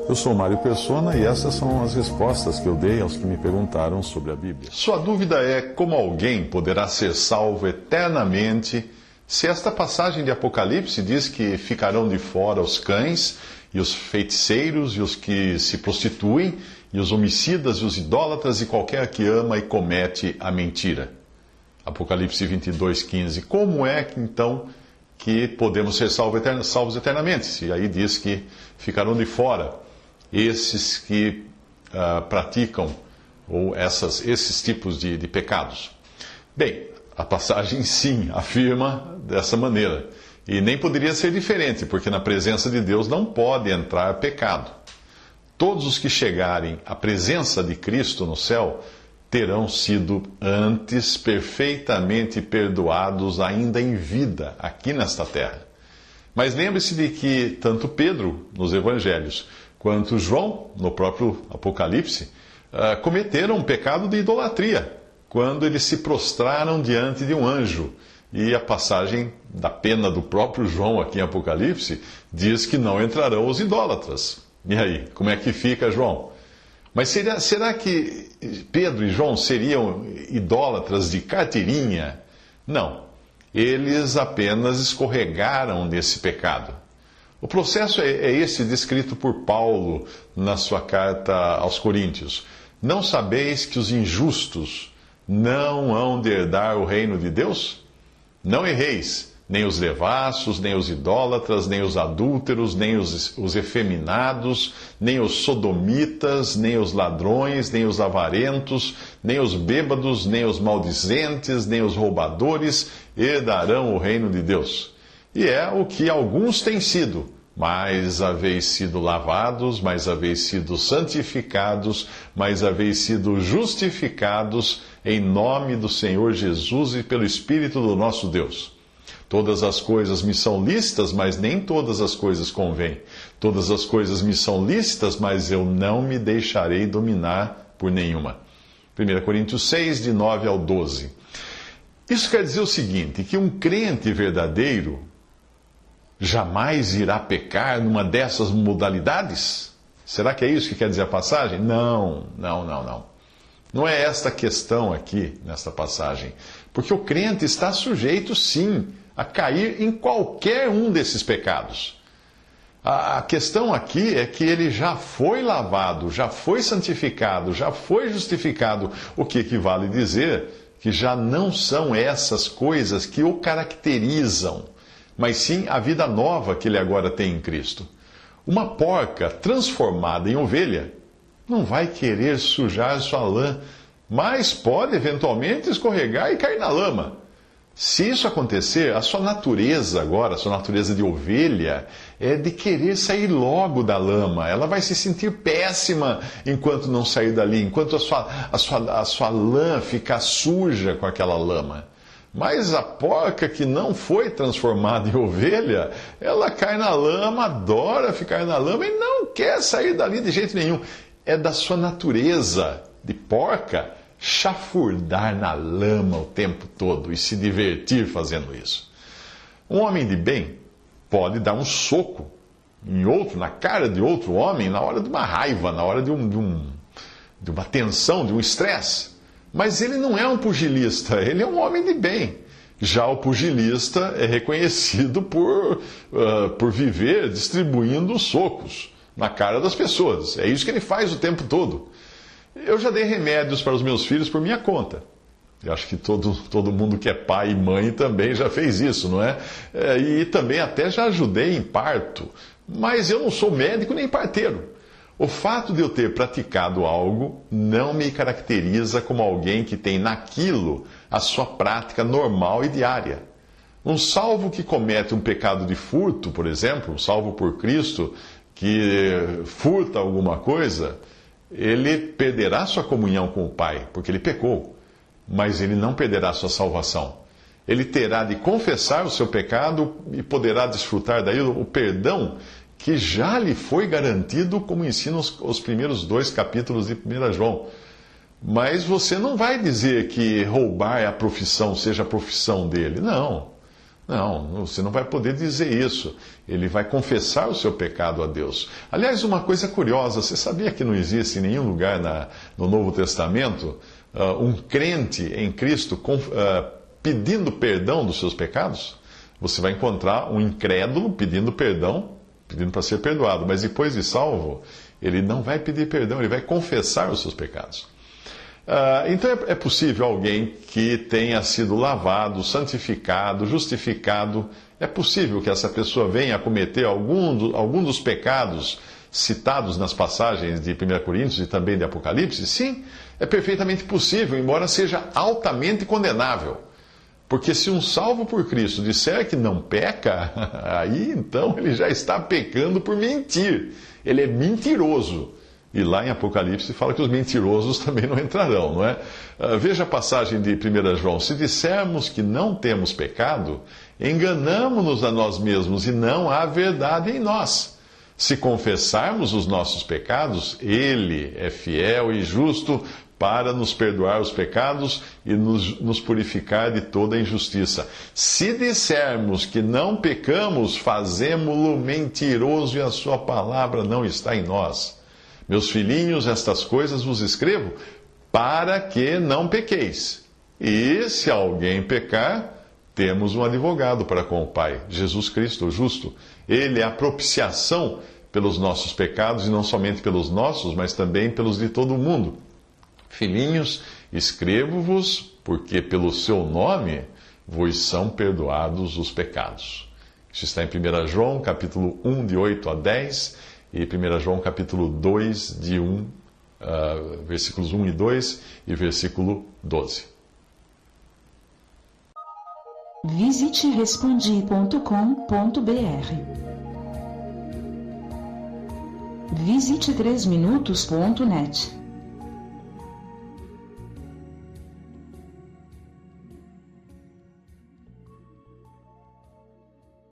Eu sou Mário Persona e essas são as respostas que eu dei aos que me perguntaram sobre a Bíblia. Sua dúvida é como alguém poderá ser salvo eternamente se esta passagem de Apocalipse diz que ficarão de fora os cães e os feiticeiros e os que se prostituem e os homicidas e os idólatras e qualquer que ama e comete a mentira. Apocalipse 22:15. Como é que então que podemos ser salvos eternamente? Se aí diz que ficarão de fora esses que praticam ou esses tipos de pecados. Bem, a passagem sim afirma dessa maneira. E nem poderia ser diferente, porque na presença de Deus não pode entrar pecado. Todos os que chegarem à presença de Cristo no céu terão sido antes perfeitamente perdoados ainda em vida aqui nesta terra. Mas lembre-se de que tanto Pedro, nos Evangelhos, quanto João, no próprio Apocalipse, cometeram um pecado de idolatria, quando eles se prostraram diante de um anjo. E a passagem da pena do próprio João aqui em Apocalipse diz que não entrarão os idólatras. E aí, como é que fica, João? Mas será que Pedro e João seriam idólatras de carteirinha? Não. Eles apenas escorregaram nesse pecado. O processo é esse descrito por Paulo na sua carta aos Coríntios. Não sabeis que os injustos não hão de herdar o reino de Deus? Não erreis, nem os devassos, nem os idólatras, nem os adúlteros, nem os efeminados, nem os sodomitas, nem os ladrões, nem os avarentos, nem os bêbados, nem os maldizentes, nem os roubadores herdarão o reino de Deus. E é o que alguns têm sido, mas haveis sido lavados, mas haveis sido santificados, mas haveis sido justificados em nome do Senhor Jesus e pelo Espírito do nosso Deus. Todas as coisas me são lícitas, mas nem todas as coisas convêm. Todas as coisas me são lícitas, mas eu não me deixarei dominar por nenhuma. 1 Coríntios 6, de 9 ao 12. Isso quer dizer o seguinte, que um crente verdadeiro jamais irá pecar numa dessas modalidades? Será que é isso que quer dizer a passagem? Não. Não é esta questão aqui, nesta passagem. Porque o crente está sujeito, sim, a cair em qualquer um desses pecados. A questão aqui é que ele já foi lavado, já foi santificado, já foi justificado, o que equivale a dizer que já não são essas coisas que o caracterizam, mas sim a vida nova que ele agora tem em Cristo. Uma porca transformada em ovelha não vai querer sujar sua lã, mas pode eventualmente escorregar e cair na lama. Se isso acontecer, a sua natureza agora, a sua natureza de ovelha, é de querer sair logo da lama. Ela vai se sentir péssima enquanto não sair dali, enquanto a sua lã ficar suja com aquela lama. Mas a porca que não foi transformada em ovelha, ela cai na lama, adora ficar na lama e não quer sair dali de jeito nenhum. É da sua natureza de porca chafurdar na lama o tempo todo e se divertir fazendo isso. Um homem de bem pode dar um soco na cara de outro homem na hora de uma raiva, na hora de uma tensão, de um estresse. Mas ele não é um pugilista, ele é um homem de bem. Já o pugilista é reconhecido por viver distribuindo socos na cara das pessoas. É isso que ele faz o tempo todo. Eu já dei remédios para os meus filhos por minha conta. Eu acho que todo mundo que é pai e mãe também já fez isso, não é? E também até já ajudei em parto. Mas eu não sou médico nem parteiro. O fato de eu ter praticado algo não me caracteriza como alguém que tem naquilo a sua prática normal e diária. Um salvo que comete um pecado de furto, por exemplo, um salvo por Cristo, que furta alguma coisa, ele perderá sua comunhão com o Pai, porque ele pecou, mas ele não perderá sua salvação. Ele terá de confessar o seu pecado e poderá desfrutar daí o perdão que já lhe foi garantido, como ensinam os primeiros 2 capítulos de 1 João. Mas você não vai dizer que roubar é a profissão, seja a profissão dele. Não. Não, você não vai poder dizer isso. Ele vai confessar o seu pecado a Deus. Aliás, uma coisa curiosa, você sabia que não existe em nenhum lugar no Novo Testamento um crente em Cristo pedindo perdão dos seus pecados? Você vai encontrar um incrédulo pedindo perdão, pedindo para ser perdoado, mas depois de salvo, ele não vai pedir perdão, ele vai confessar os seus pecados. Então é possível alguém que tenha sido lavado, santificado, justificado, é possível que essa pessoa venha a cometer algum dos pecados citados nas passagens de 1 Coríntios e também de Apocalipse? Sim, é perfeitamente possível, embora seja altamente condenável. Porque se um salvo por Cristo disser que não peca, aí então ele já está pecando por mentir. Ele é mentiroso. E lá em Apocalipse fala que os mentirosos também não entrarão, não é? Veja a passagem de 1 João. Se dissermos que não temos pecado, enganamo-nos a nós mesmos e não há verdade em nós. Se confessarmos os nossos pecados, Ele é fiel e justo para nos perdoar os pecados e nos purificar de toda injustiça. Se dissermos que não pecamos, fazemo-lo mentiroso e a sua palavra não está em nós. Meus filhinhos, estas coisas vos escrevo para que não pequeis. E se alguém pecar, temos um advogado para com o Pai, Jesus Cristo, o justo. Ele é a propiciação pelos nossos pecados, e não somente pelos nossos, mas também pelos de todo o mundo. Filhinhos, escrevo-vos, porque pelo seu nome vos são perdoados os pecados. Isso está em 1 João, capítulo 1, de 8 a 10, e 1 João, capítulo 2, versículos 1 e 2, e versículo 12. Visite Respondi.com.br. Visite 3minutos.net.